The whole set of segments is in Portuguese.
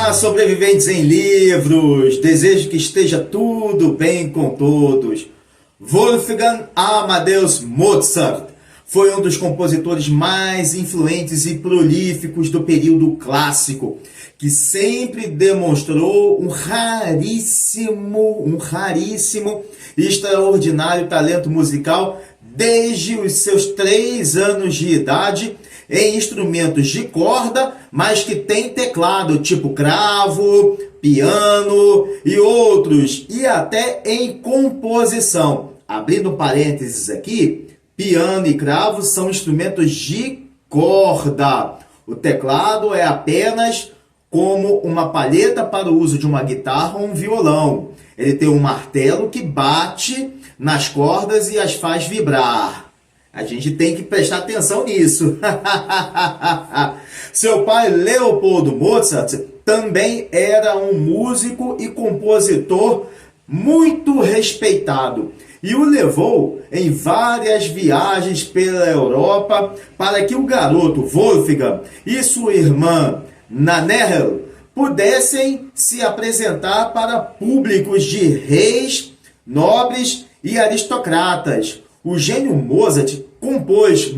Olá, sobreviventes em livros! Desejo que esteja tudo bem com todos. Wolfgang Amadeus Mozart foi um dos compositores mais influentes e prolíficos do período clássico, que sempre demonstrou um raríssimo e extraordinário talento musical desde os seus 3 anos de idade, em instrumentos de corda, mas que tem teclado, tipo cravo, piano e outros, e até em composição. Abrindo parênteses aqui, piano e cravo são instrumentos de corda. O teclado é apenas como uma palheta para o uso de uma guitarra ou um violão. Ele tem um martelo que bate nas cordas e as faz vibrar. A gente tem que prestar atenção nisso. Seu pai, Leopold Mozart, também era um músico e compositor muito respeitado e o levou em várias viagens pela Europa para que o garoto Wolfgang e sua irmã Nannerl pudessem se apresentar para públicos de reis, nobres e aristocratas. O gênio Mozart compôs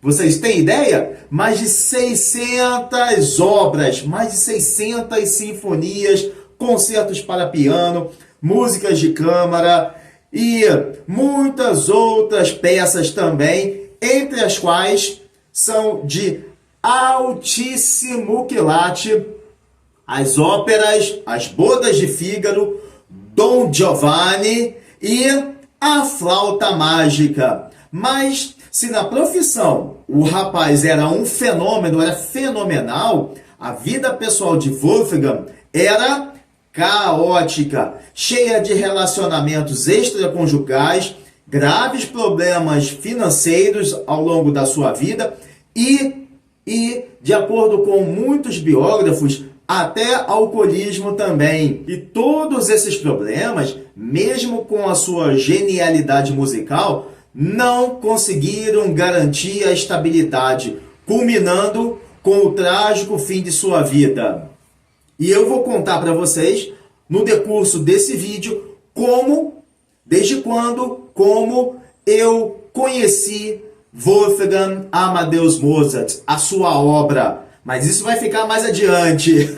vocês têm ideia? Mais de 600 obras, mais de 600 sinfonias, concertos para piano, músicas de câmara e muitas outras peças também, entre as quais são de altíssimo quilate as óperas As Bodas de Fígaro, Dom Giovanni e A Flauta Mágica. Mas se na profissão o rapaz era um fenômeno, era fenomenal, a vida pessoal de Wolfgang era caótica, cheia de relacionamentos extraconjugais, graves problemas financeiros ao longo da sua vida e de acordo com muitos biógrafos, até alcoolismo também. E todos esses problemas, mesmo com a sua genialidade musical, não conseguiram garantir a estabilidade, culminando com o trágico fim de sua vida. E eu vou contar para vocês, no decurso desse vídeo, desde quando eu conheci Wolfgang Amadeus Mozart, a sua obra. Mas isso vai ficar mais adiante.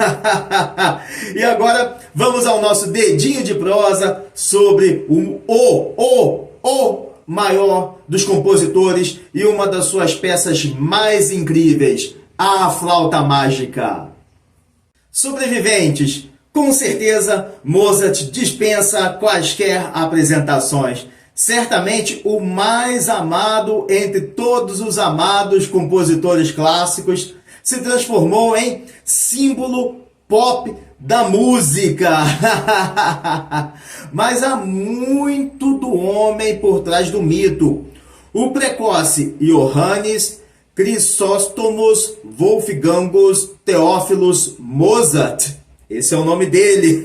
E agora vamos ao nosso dedinho de prosa sobre o maior dos compositores e uma das suas peças mais incríveis, A Flauta Mágica. Sobreviventes, com certeza Mozart dispensa quaisquer apresentações. Certamente o mais amado entre todos os amados compositores clássicos, se transformou em símbolo pop da música. Mas há muito do homem por trás do mito. O precoce Johannes Chrysostomos Wolfgangus Theophilus Mozart, esse é o nome dele,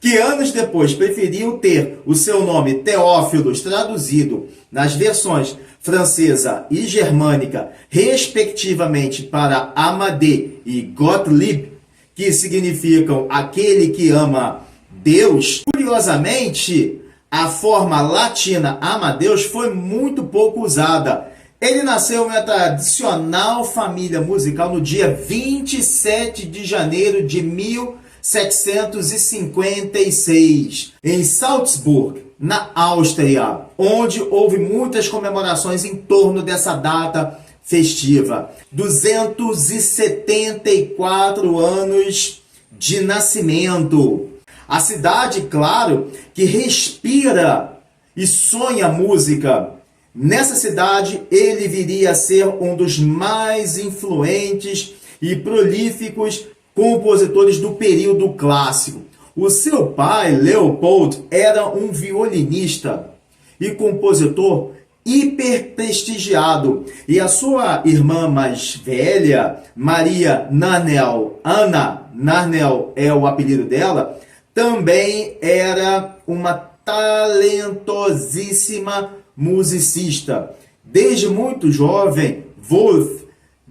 que anos depois preferiu ter o seu nome Theophilus traduzido nas versões francesa e germânica, respectivamente, para Amadé e Gottlieb, que significam aquele que ama Deus. Curiosamente, a forma latina Amadeus foi muito pouco usada. Ele nasceu em uma tradicional família musical no dia 27 de janeiro de 1756, em Salzburg, na Áustria, onde houve muitas comemorações em torno dessa data festiva. 274 anos de nascimento. A cidade, claro, que respira e sonha música. Nessa cidade, ele viria a ser um dos mais influentes e prolíficos compositores do período clássico. O seu pai, Leopold, era um violinista e compositor hiperprestigiado. E a sua irmã mais velha, Maria Nannerl, Anna Nannerl é o apelido dela, também era uma talentosíssima musicista. Desde muito jovem, Wolf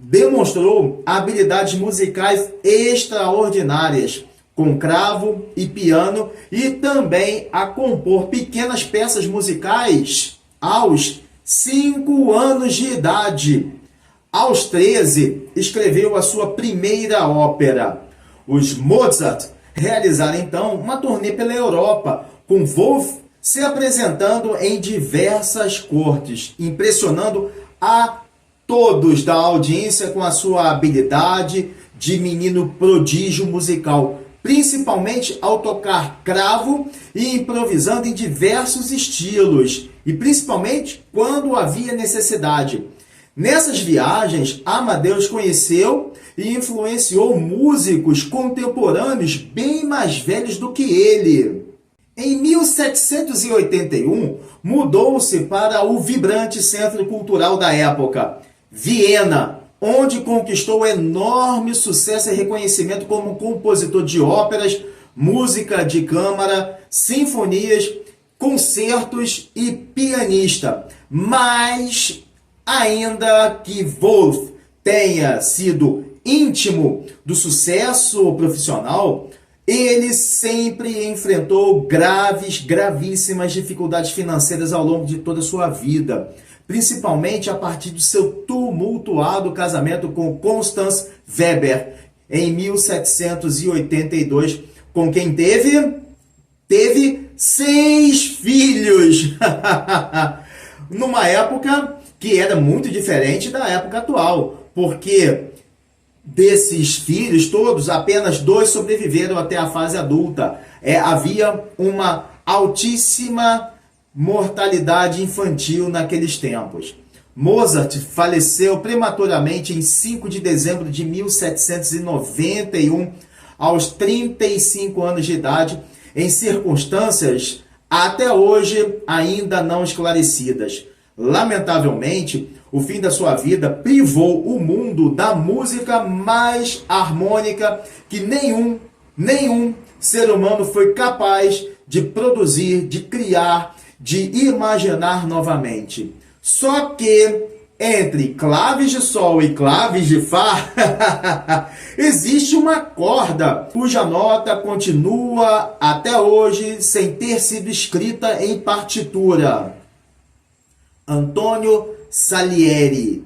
demonstrou habilidades musicais extraordinárias, com cravo e piano, e também a compor pequenas peças musicais aos 5 anos de idade. Aos 13, escreveu a sua primeira ópera. Os Mozart realizaram então uma turnê pela Europa, com Wolf se apresentando em diversas cortes, impressionando a todos da audiência com a sua habilidade de menino prodígio musical, principalmente ao tocar cravo e improvisando em diversos estilos, e principalmente quando havia necessidade. Nessas viagens, Amadeus conheceu e influenciou músicos contemporâneos bem mais velhos do que ele. Em 1781, mudou-se para o vibrante centro cultural da época, Viena, onde conquistou enorme sucesso e reconhecimento como compositor de óperas, música de câmara, sinfonias, concertos e pianista. Mas, ainda que Wolf tenha sido íntimo do sucesso profissional, ele sempre enfrentou gravíssimas dificuldades financeiras ao longo de toda a sua vida, principalmente a partir do seu tumultuado casamento com Constance Weber, em 1782, com quem teve 6 filhos, numa época que era muito diferente da época atual, porque desses filhos todos, apenas 2 sobreviveram até a fase adulta. Havia uma altíssima mortalidade infantil naqueles tempos. Mozart faleceu prematuramente em 5 de dezembro de 1791, aos 35 anos de idade, em circunstâncias até hoje ainda não esclarecidas. Lamentavelmente, o fim da sua vida privou o mundo da música mais harmônica que nenhum ser humano foi capaz de produzir, de criar, de imaginar novamente. Só que entre claves de sol e claves de fá existe uma corda cuja nota continua até hoje sem ter sido escrita em partitura. Antonio Salieri,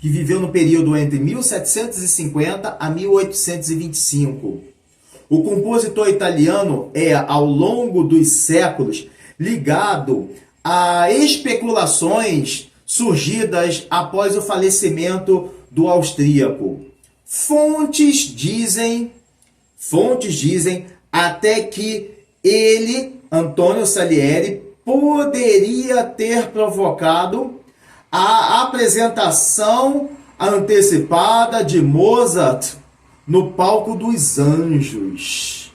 que viveu no período entre 1750 a 1825. O compositor italiano ao longo dos séculos, ligado a especulações surgidas após o falecimento do austríaco. Fontes dizem até que ele, Antonio Salieri, poderia ter provocado a apresentação antecipada de Mozart no palco dos Anjos.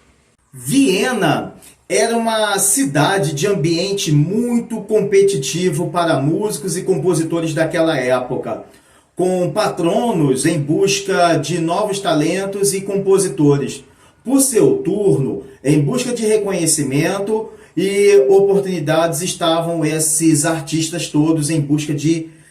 Viena era uma cidade de ambiente muito competitivo para músicos e compositores daquela época, com patronos em busca de novos talentos e compositores. Por seu turno, em busca de reconhecimento e oportunidades, estavam esses artistas todos em busca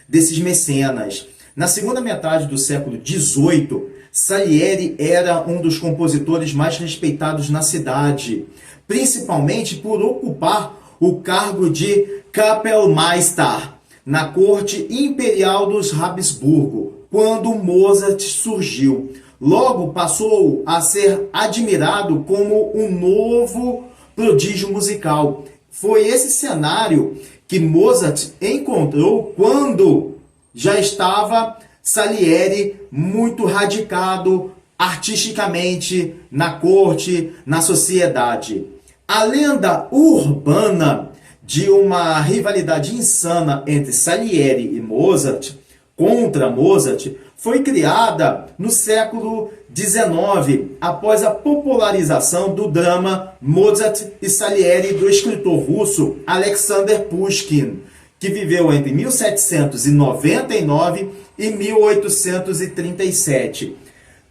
desses mecenas. Na segunda metade do século XVIII, Salieri era um dos compositores mais respeitados na cidade, principalmente por ocupar o cargo de Kapellmeister na corte imperial dos Habsburgo, quando Mozart surgiu. Logo passou a ser admirado como um novo prodígio musical. Foi esse cenário que Mozart encontrou quando já estava Salieri muito radicado artisticamente na corte, na sociedade. A lenda urbana de uma rivalidade insana entre Salieri e Mozart, contra Mozart, foi criada no século XIX, após a popularização do drama Mozart e Salieri do escritor russo Alexander Pushkin, que viveu entre 1799 e 1837.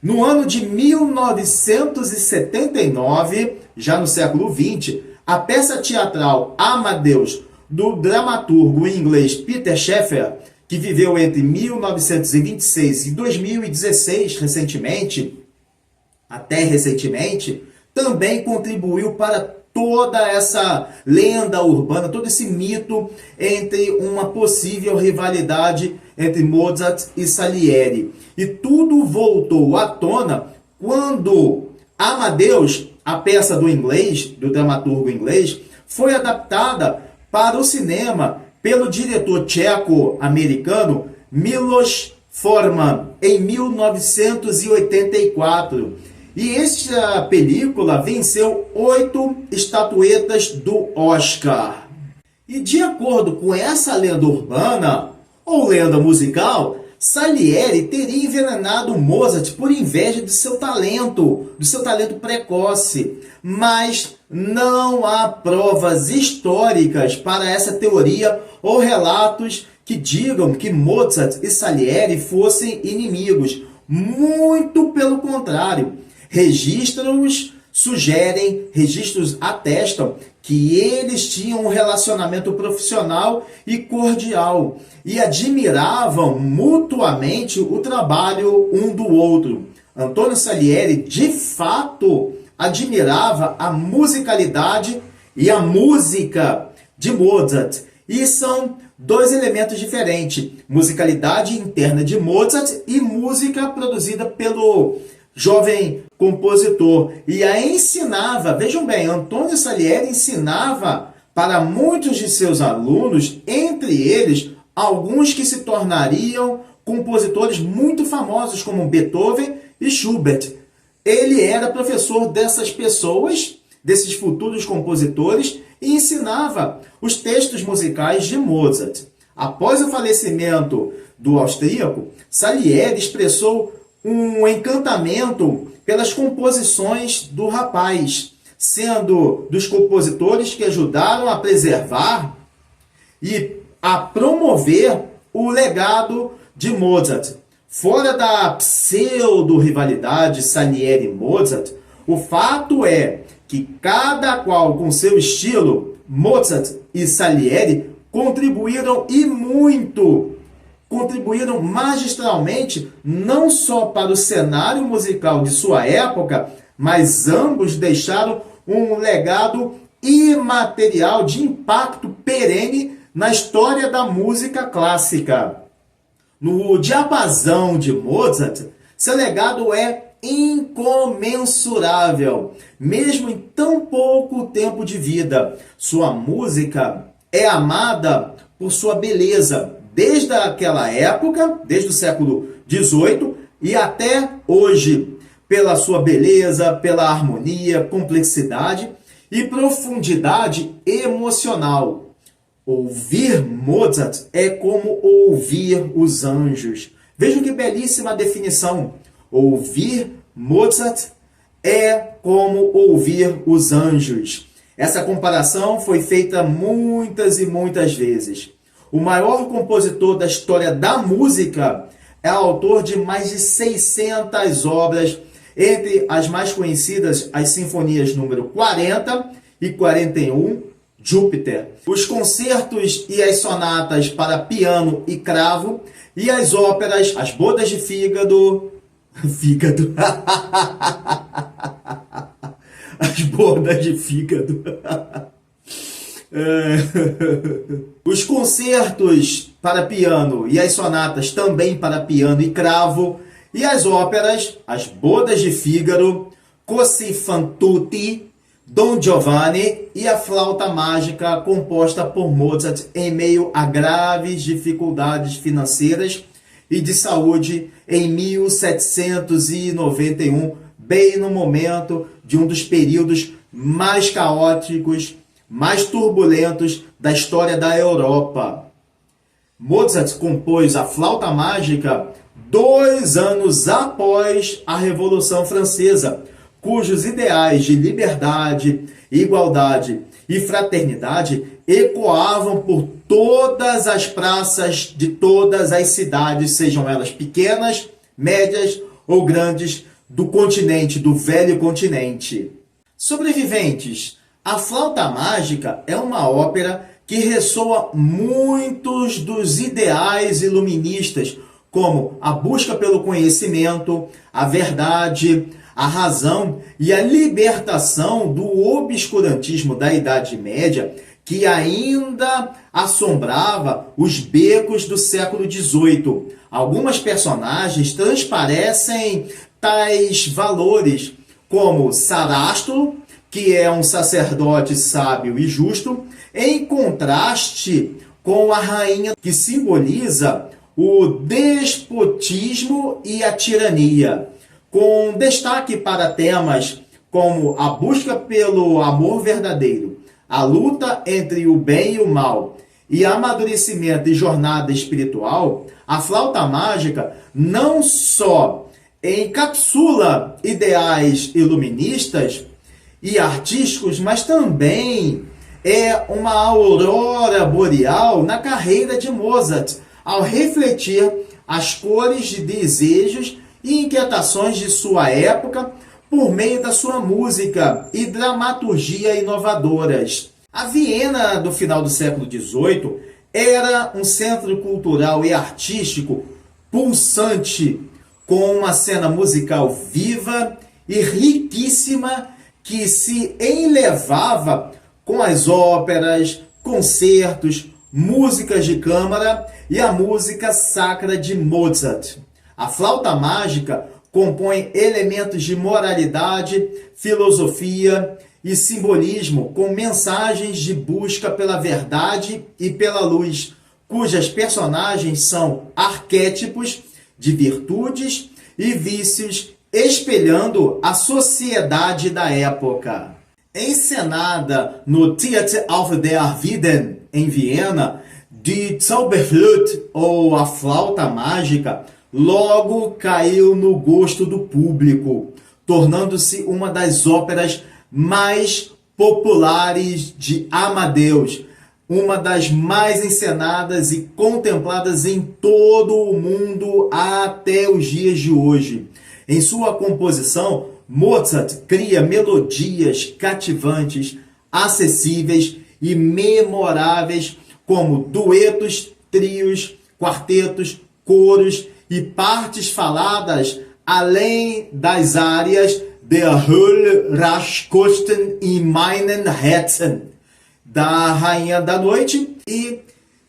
No ano de 1979, já no século XX, a peça teatral Amadeus, do dramaturgo inglês Peter Shaffer, que que viveu entre 1926 e 2016, até recentemente, também contribuiu para toda essa lenda urbana, todo esse mito entre uma possível rivalidade entre Mozart e Salieri. E tudo voltou à tona quando Amadeus, a peça do inglês, do dramaturgo inglês, foi adaptada para o cinema pelo diretor tcheco-americano Miloš Forman, em 1984. E esta película venceu 8 estatuetas do Oscar. E de acordo com essa lenda urbana, ou lenda musical, Salieri teria envenenado Mozart por inveja do seu talento precoce. Mas não há provas históricas para essa teoria ou relatos que digam que Mozart e Salieri fossem inimigos. Muito pelo contrário. Registros atestam que eles tinham um relacionamento profissional e cordial e admiravam mutuamente o trabalho um do outro. Antonio Salieri, de fato, admirava a musicalidade e a música de Mozart. E são dois elementos diferentes: musicalidade interna de Mozart e música produzida pelo jovem compositor. E a ensinava, vejam bem, Antonio Salieri ensinava para muitos de seus alunos, entre eles alguns que se tornariam compositores muito famosos como Beethoven e Schubert. Ele era professor dessas pessoas, desses futuros compositores, e ensinava os textos musicais de Mozart. Após o falecimento do austríaco, Salieri expressou um encantamento pelas composições do rapaz, sendo dos compositores que ajudaram a preservar e a promover o legado de Mozart. Fora da pseudo-rivalidade Salieri-Mozart, o fato é que cada qual com seu estilo, Mozart e Salieri contribuíram magistralmente não só para o cenário musical de sua época, mas ambos deixaram um legado imaterial de impacto perene na história da música clássica. No diapasão de Mozart, seu legado é incomensurável, mesmo em tão pouco tempo de vida. Sua música é amada por sua beleza, desde aquela época, desde o século XVIII e até hoje, pela sua beleza, pela harmonia, complexidade e profundidade emocional. Ouvir Mozart é como ouvir os anjos. Vejam que belíssima definição. Ouvir Mozart é como ouvir os anjos. Essa comparação foi feita muitas e muitas vezes. O maior compositor da história da música é autor de mais de 600 obras, entre as mais conhecidas, as sinfonias número 40 e 41, Júpiter, os concertos e as sonatas para piano e cravo, e as óperas, as bodas de fígado, as bodas de fígado, os concertos para piano e as sonatas também para piano e cravo, e as óperas, as bodas de Fígaro, Così fan tutti, Don Giovanni e a flauta mágica composta por Mozart em meio a graves dificuldades financeiras e de saúde em 1791, bem no momento de um dos períodos mais caóticos, mais turbulentos da história da Europa. Mozart compôs a flauta mágica 2 anos após a Revolução Francesa, cujos ideais de liberdade, igualdade e fraternidade ecoavam por todas as praças de todas as cidades, sejam elas pequenas, médias ou grandes, do continente, do velho continente. Sobreviventes. A Flauta Mágica é uma ópera que ressoa muitos dos ideais iluministas, como a busca pelo conhecimento, a verdade, a razão e a libertação do obscurantismo da Idade Média, que ainda assombrava os becos do século XVIII. Algumas personagens transparecem tais valores, como Sarastro, que é um sacerdote sábio e justo, em contraste com a rainha, que simboliza o despotismo e a tirania, com destaque para temas como a busca pelo amor verdadeiro, a luta entre o bem e o mal e amadurecimento e jornada espiritual. A flauta mágica não só encapsula ideais iluministas e artísticos, mas também é uma aurora boreal na carreira de Mozart, ao refletir as cores de desejos e inquietações de sua época por meio da sua música e dramaturgia inovadoras. A Viena do final do século XVIII era um centro cultural e artístico pulsante, com uma cena musical viva e riquíssima que se enlevava com as óperas, concertos, músicas de câmara e a música sacra de Mozart. A flauta mágica compõe elementos de moralidade, filosofia e simbolismo, com mensagens de busca pela verdade e pela luz, cujas personagens são arquétipos de virtudes e vícios, espelhando a sociedade da época. Encenada no Theater auf der Wieden, em Viena, Die Zauberflöte, ou a flauta mágica, logo caiu no gosto do público, tornando-se uma das óperas mais populares de Amadeus, uma das mais encenadas e contempladas em todo o mundo até os dias de hoje. Em sua composição, Mozart cria melodias cativantes, acessíveis e memoráveis, como duetos, trios, quartetos, coros e partes faladas, além das áreas Der Hölle Rauschkosten in meinen Herzen, da Rainha da Noite, e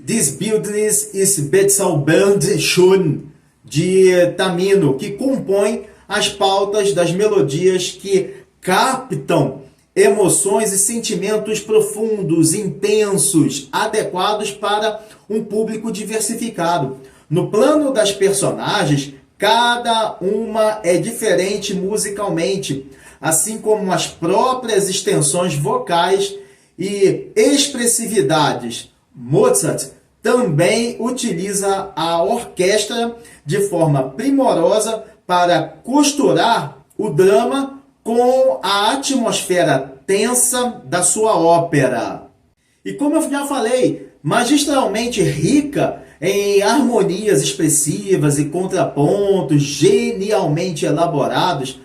This Bildnis ist bezaubernd schön, de Tamino, que compõe as pautas das melodias que captam emoções e sentimentos profundos, intensos, adequados para um público diversificado. No plano das personagens, cada uma é diferente musicalmente, assim como as próprias extensões vocais e expressividades. Mozart também utiliza a orquestra de forma primorosa para costurar o drama com a atmosfera tensa da sua ópera. E como eu já falei, magistralmente rica em harmonias expressivas e contrapontos genialmente elaborados,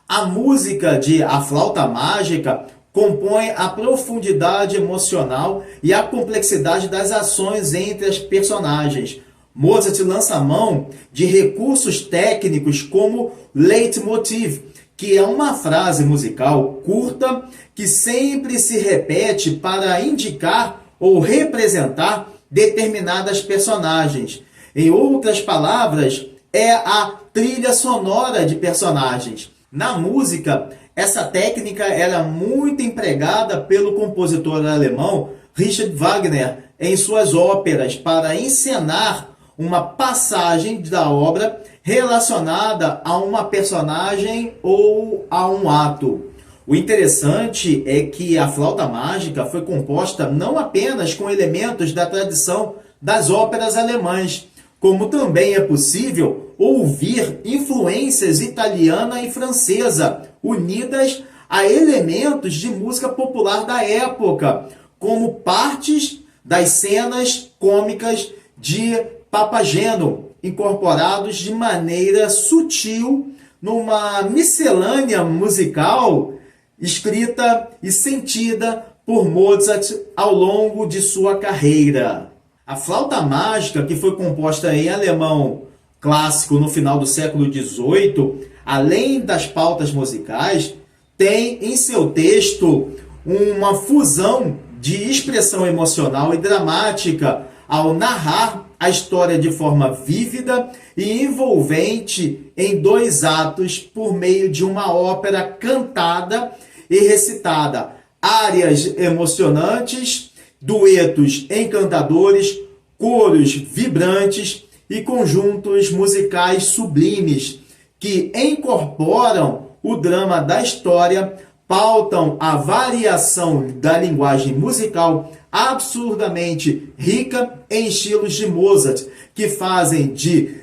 a música de A Flauta Mágica compõe a profundidade emocional e a complexidade das ações entre as personagens. Mozart lança mão de recursos técnicos como leitmotiv, que é uma frase musical curta que sempre se repete para indicar ou representar determinadas personagens. Em outras palavras, é a trilha sonora de personagens. Na música, essa técnica era muito empregada pelo compositor alemão Richard Wagner em suas óperas para encenar uma passagem da obra relacionada a uma personagem ou a um ato. O interessante é que a flauta mágica foi composta não apenas com elementos da tradição das óperas alemãs, como também é possível ouvir influências italiana e francesa, unidas a elementos de música popular da época, como partes das cenas cômicas de Papageno, incorporados de maneira sutil numa miscelânea musical escrita e sentida por Mozart ao longo de sua carreira. A flauta mágica, que foi composta em alemão clássico no final do século XVIII, além das pautas musicais, tem em seu texto uma fusão de expressão emocional e dramática ao narrar a história de forma vívida e envolvente em 2 atos por meio de uma ópera cantada e recitada, áreas emocionantes, duetos encantadores, coros vibrantes e conjuntos musicais sublimes que incorporam o drama da história, pautam a variação da linguagem musical absurdamente rica em estilos de Mozart, que fazem de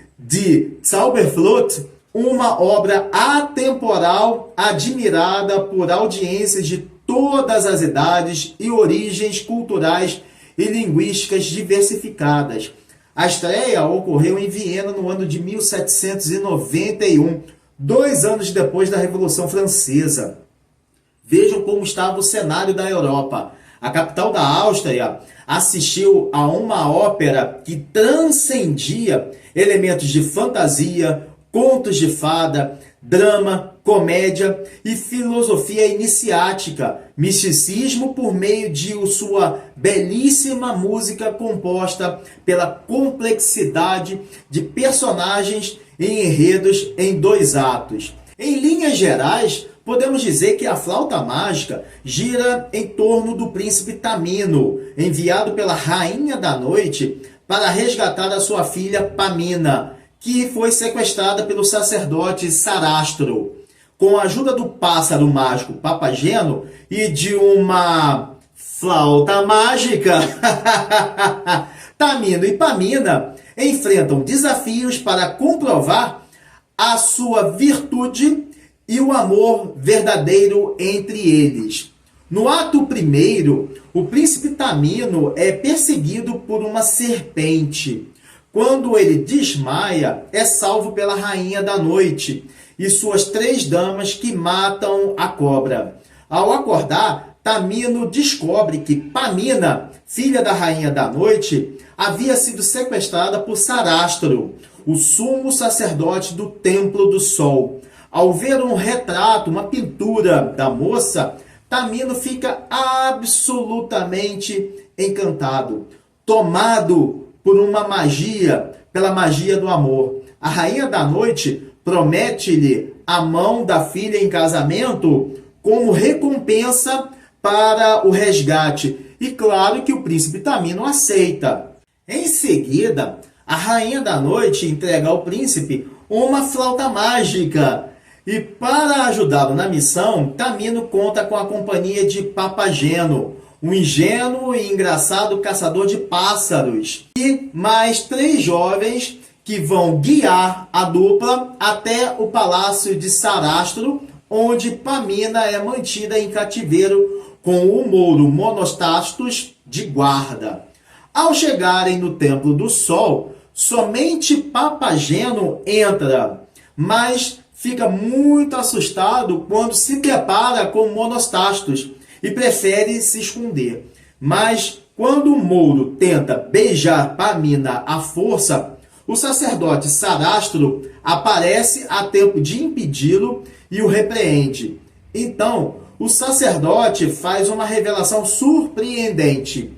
Zauberflöte uma obra atemporal admirada por audiências de todas as idades e origens culturais e linguísticas diversificadas. A estreia ocorreu em Viena no ano de 1791, 2 anos depois da Revolução Francesa. Vejam como estava o cenário da Europa. A capital da Áustria assistiu a uma ópera que transcendia elementos de fantasia, contos de fada, drama, comédia e filosofia iniciática, misticismo por meio de sua belíssima música composta pela complexidade de personagens e enredos em 2 atos. Em linhas gerais, podemos dizer que a flauta mágica gira em torno do príncipe Tamino, enviado pela Rainha da Noite para resgatar a sua filha Pamina, que foi sequestrada pelo sacerdote Sarastro. Com a ajuda do pássaro mágico Papageno e de uma flauta mágica, Tamino e Pamina enfrentam desafios para comprovar a sua virtude e o amor verdadeiro entre eles. No ato primeiro, o príncipe Tamino é perseguido por uma serpente. Quando ele desmaia, é salvo pela Rainha da Noite e suas 3 damas que matam a cobra. Ao acordar, Tamino descobre que Pamina, filha da Rainha da Noite, havia sido sequestrada por Sarastro, o sumo sacerdote do Templo do Sol. Ao ver um retrato, uma pintura da moça, Tamino fica absolutamente encantado, tomado por uma magia, pela magia do amor. A Rainha da Noite promete-lhe a mão da filha em casamento como recompensa para o resgate. E claro que o príncipe Tamino aceita. Em seguida, a Rainha da Noite entrega ao príncipe uma flauta mágica. E para ajudá-lo na missão, Tamino conta com a companhia de Papageno, um ingênuo e engraçado caçador de pássaros, e mais 3 jovens que vão guiar a dupla até o palácio de Sarastro, onde Pamina é mantida em cativeiro com o mouro Monostastos de guarda. Ao chegarem no Templo do Sol, somente Papageno entra, mas fica muito assustado quando se depara com Monostastos e prefere se esconder. Mas quando o mouro tenta beijar Pamina à força, o sacerdote Sarastro aparece a tempo de impedi-lo e o repreende. Então, o sacerdote faz uma revelação surpreendente.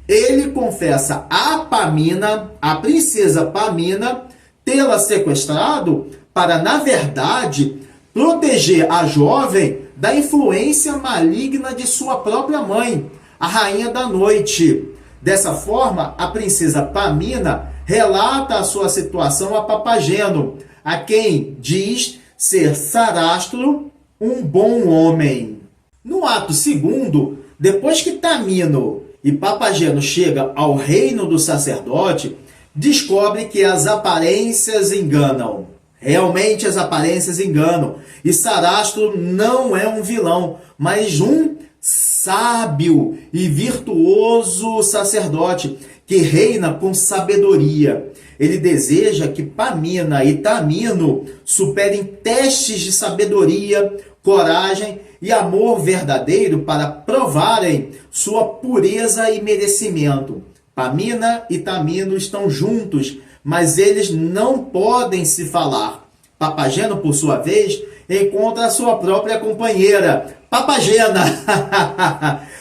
Ele confessa a Pamina, a princesa Pamina, tê-la sequestrado para, na verdade, proteger a jovem da influência maligna de sua própria mãe, a Rainha da Noite. Dessa forma, a princesa Pamina relata a sua situação a Papageno, a quem diz ser Sarastro um bom homem. No ato segundo, depois que Tamino e Papageno chegam ao reino do sacerdote, descobre que as aparências enganam. Realmente as aparências enganam. E Sarastro não é um vilão, mas um sábio e virtuoso sacerdote que reina com sabedoria. ele deseja que Pamina e Tamino superem testes de sabedoria, coragem e amor verdadeiro para provarem sua pureza e merecimento. Pamina e Tamino estão juntos, mas eles não podem se falar. Papageno, por sua vez, encontra a sua própria companheira, Papagena,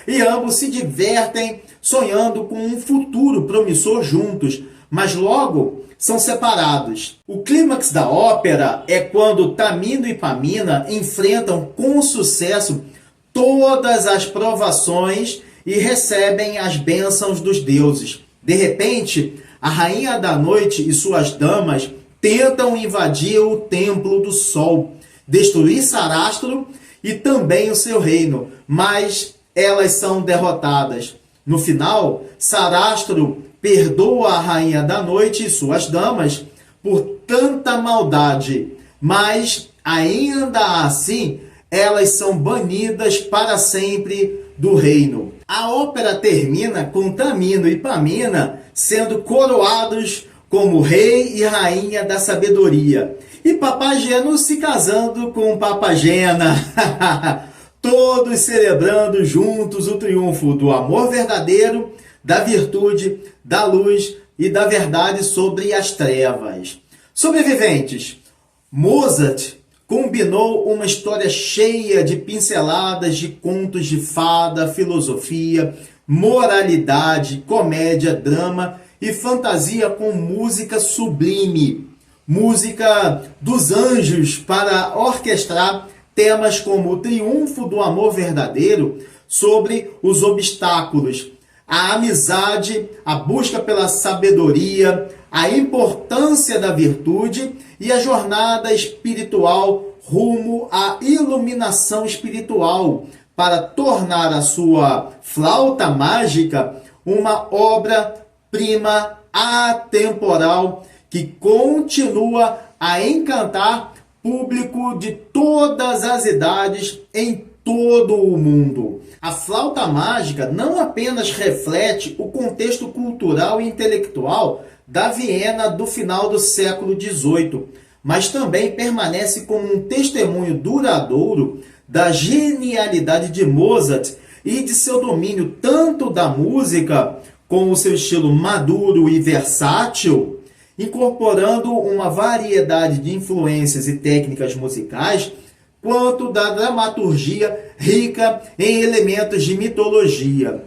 e ambos se divertem sonhando com um futuro promissor juntos, mas logo são separados. O clímax da ópera é quando Tamino e Pamina enfrentam com sucesso todas as provações e recebem as bênçãos dos deuses. De repente, a rainha da noite e suas damas tentam invadir o templo do sol, destruir Sarastro e também o seu reino, mas elas são derrotadas. No final, Sarastro perdoa a rainha da noite e suas damas por tanta maldade, mas ainda assim elas são banidas para sempre do reino. A ópera termina com Tamino e Pamina sendo coroados como rei e rainha da sabedoria, e Papageno se casando com Papagena. Todos celebrando juntos o triunfo do amor verdadeiro, da virtude, da luz e da verdade sobre as trevas. Sobreviventes, Mozart combinou uma história cheia de pinceladas de contos de fada, filosofia, moralidade, comédia, drama e fantasia com música sublime, música dos anjos para orquestrar temas como o triunfo do amor verdadeiro sobre os obstáculos, a amizade, a busca pela sabedoria, a importância da virtude e a jornada espiritual rumo à iluminação espiritual, para tornar a sua flauta mágica uma obra-prima atemporal que continua a encantar público de todas as idades em todo o mundo. A flauta mágica não apenas reflete o contexto cultural e intelectual da Viena do final do século XVIII, mas também permanece como um testemunho duradouro da genialidade de Mozart e de seu domínio tanto da música, com o seu estilo maduro e versátil, incorporando uma variedade de influências e técnicas musicais, quanto da dramaturgia rica em elementos de mitologia.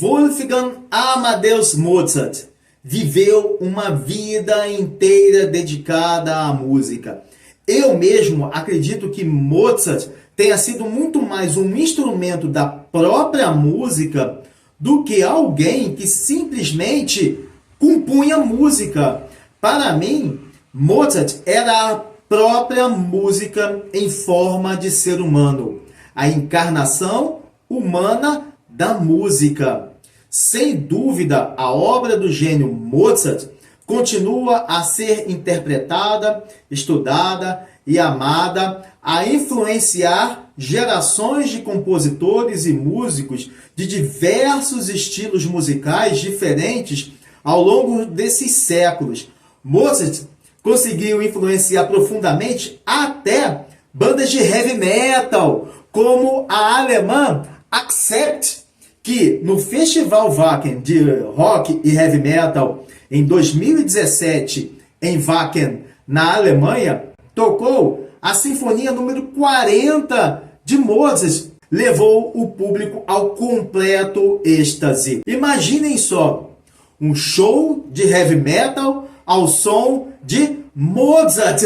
Wolfgang Amadeus Mozart viveu uma vida inteira dedicada à música. Eu mesmo acredito que Mozart tenha sido muito mais um instrumento da própria música do que alguém que simplesmente compunha música. Para mim, Mozart era a própria música em forma de ser humano, a encarnação humana da música. Sem dúvida, a obra do gênio Mozart continua a ser interpretada, estudada e amada, a influenciar gerações de compositores e músicos de diversos estilos musicais diferentes ao longo desses séculos. Mozart conseguiu influenciar profundamente até bandas de heavy metal, como a alemã Accept, que no Festival Wacken de Rock e Heavy Metal em 2017 em Wacken, na Alemanha, tocou a Sinfonia número 40 de Mozart, levou o público ao completo êxtase. Imaginem só, um show de heavy metal ao som de Mozart.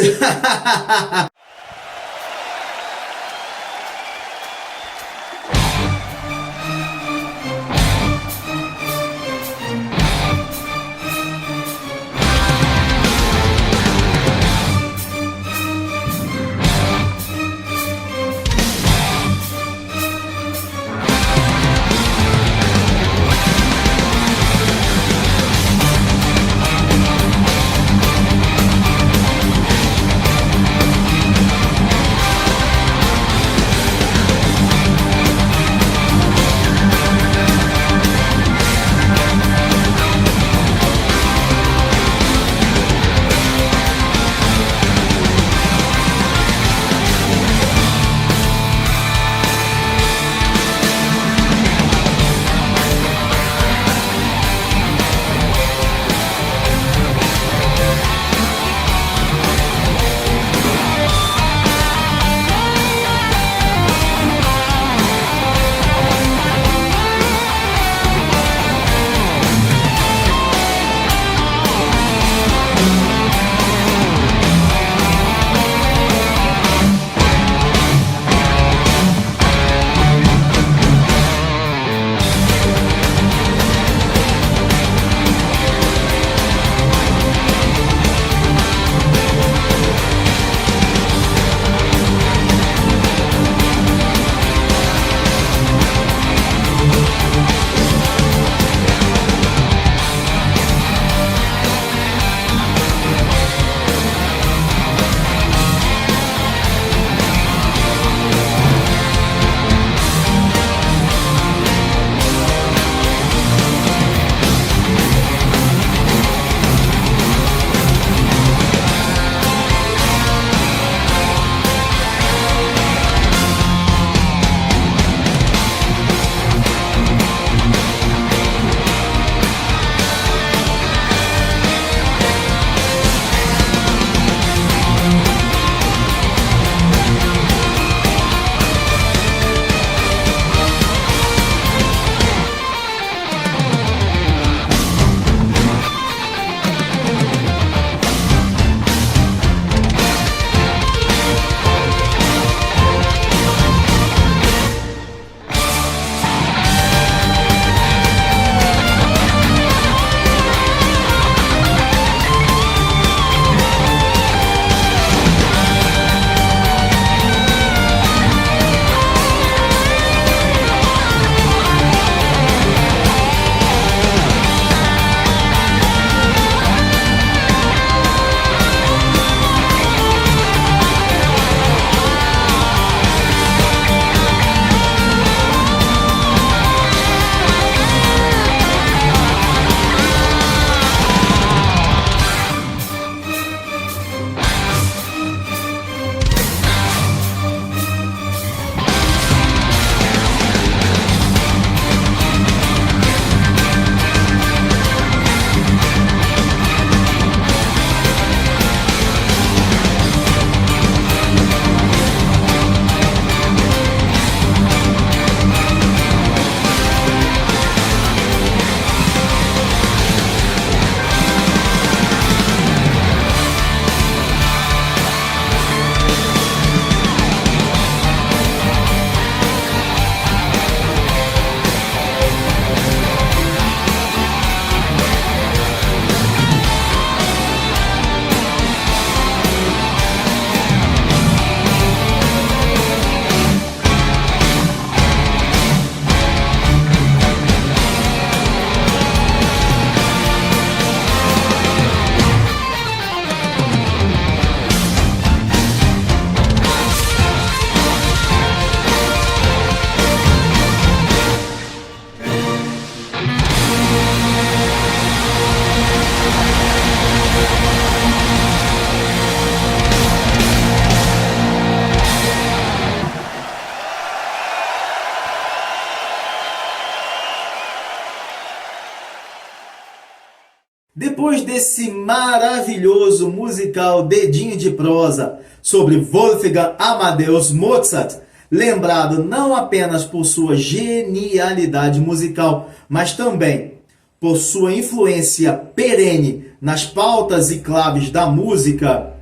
depois desse maravilhoso musical Dedinho de Prosa sobre Wolfgang Amadeus Mozart, lembrado não apenas por sua genialidade musical, mas também por sua influência perene nas pautas e claves da música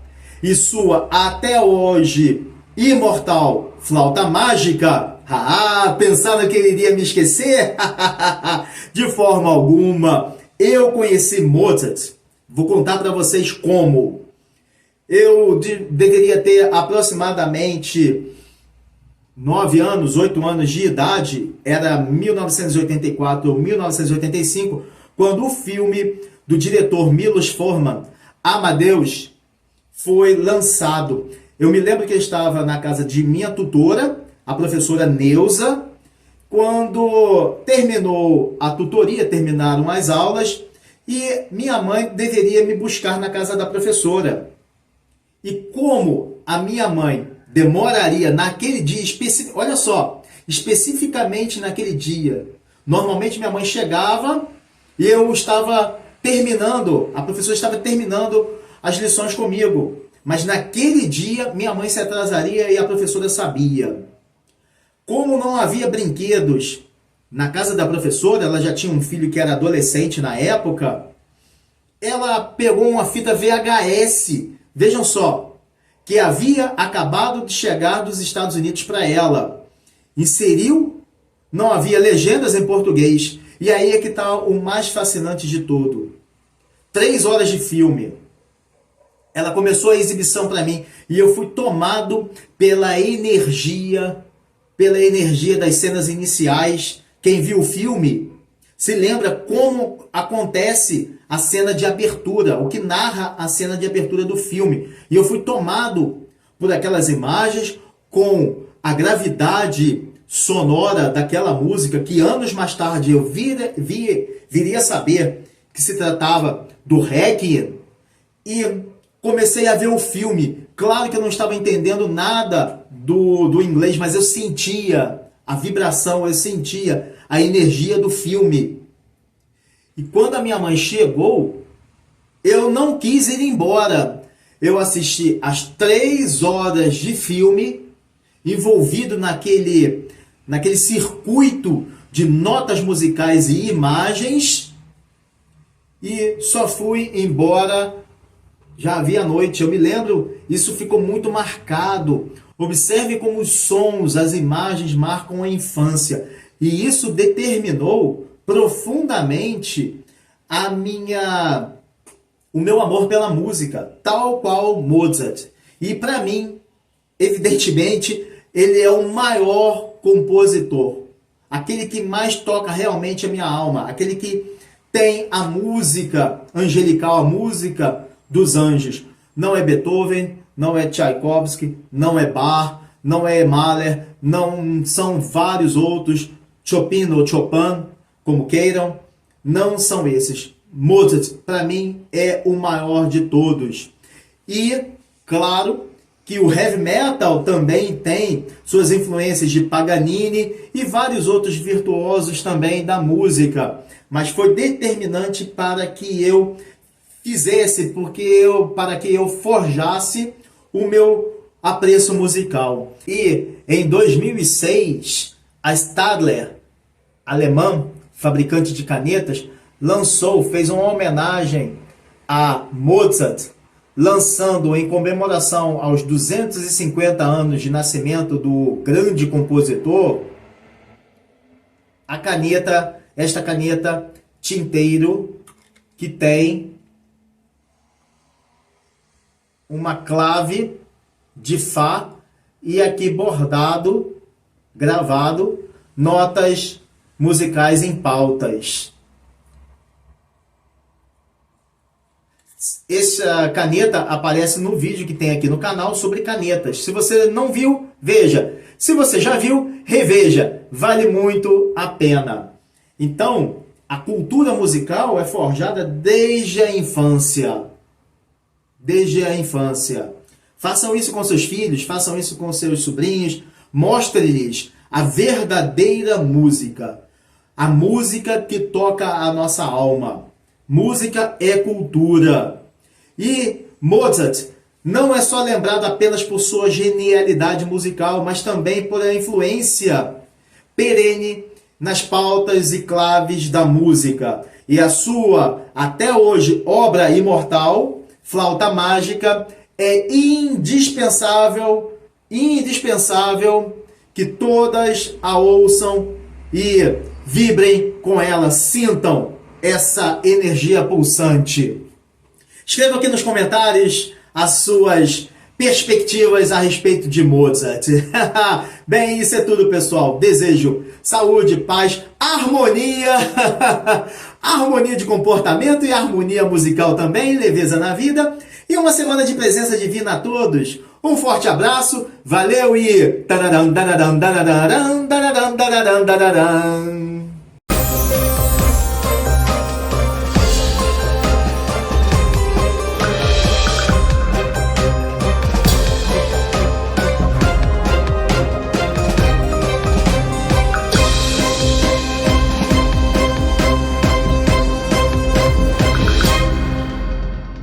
e sua até hoje imortal flauta mágica. Pensaram que ele iria me esquecer? De forma alguma. Eu conheci Mozart. Vou contar para vocês como. Eu deveria ter aproximadamente 9 anos, 8 anos de idade. Era 1984 ou 1985, quando o filme do diretor Milos Forman, Amadeus, foi lançado. Eu me lembro que eu estava na casa de minha tutora, a professora Neuza. Quando terminou a tutoria, terminaram as aulas, e minha mãe deveria me buscar na casa da professora. E como a minha mãe demoraria naquele dia, olha só, especificamente naquele dia, normalmente minha mãe chegava e eu estava terminando, a professora estava terminando as lições comigo, mas naquele dia minha mãe se atrasaria e a professora sabia. Como não havia brinquedos na casa da professora, ela já tinha um filho que era adolescente na época, ela pegou uma fita VHS, vejam só, que havia acabado de chegar dos Estados Unidos para ela. Inseriu, não havia legendas em português, e aí é que está o mais fascinante de tudo. 3 horas de filme. Ela começou a exibição para mim, e eu fui tomado pela energia das cenas iniciais. Quem viu o filme se lembra como acontece a cena de abertura, o que narra a cena de abertura do filme. E eu fui tomado por aquelas imagens, com a gravidade sonora daquela música, que anos mais tarde eu viria a saber que se tratava do Requiem, e comecei a ver o filme. Claro que eu não estava entendendo nada do inglês, mas eu sentia a vibração, eu sentia a energia do filme. E quando a minha mãe chegou, eu não quis ir embora. Eu assisti as 3 horas de filme, envolvido naquele circuito de notas musicais e imagens, e só fui embora. Já havia noite, eu me lembro, isso ficou muito marcado. Observe como os sons, as imagens marcam a infância. E isso determinou profundamente o meu amor pela música, tal qual Mozart. E para mim, evidentemente, ele é o maior compositor. Aquele que mais toca realmente a minha alma. Aquele que tem a música angelical, a música dos anjos. Não é Beethoven, não é Tchaikovsky, não é Bach, não é Mahler, não são vários outros, Chopin ou Chopin, como queiram, não são esses. Mozart, para mim, é o maior de todos. E, claro, que o heavy metal também tem suas influências de Paganini e vários outros virtuosos também da música. Mas foi determinante para que eu fizesse, para que eu forjasse o meu apreço musical. E em 2006, a Stadler, alemã, fabricante de canetas, fez uma homenagem a Mozart, lançando em comemoração aos 250 anos de nascimento do grande compositor, esta caneta tinteiro, que tem uma clave de Fá e aqui bordado, gravado, notas musicais em pautas. Essa caneta aparece no vídeo que tem aqui no canal sobre canetas. Se você não viu, veja. Se você já viu, reveja. Vale muito a pena. Então, a cultura musical é forjada desde a infância. Desde a infância. Façam isso com seus filhos, façam isso com seus sobrinhos. Mostre-lhes a verdadeira música. A música que toca a nossa alma. música é cultura. E Mozart não é só lembrado apenas por sua genialidade musical, mas também por a influência perene nas pautas e claves da música. E a sua, até hoje, obra imortal, Flauta Mágica, é indispensável que todas a ouçam e vibrem com ela, sintam essa energia pulsante. Escreva aqui nos comentários as suas perspectivas a respeito de Mozart. Bem, isso é tudo, pessoal. Desejo saúde, paz, harmonia, harmonia de comportamento e harmonia musical também, leveza na vida e uma semana de presença divina a todos. Um forte abraço, valeu e...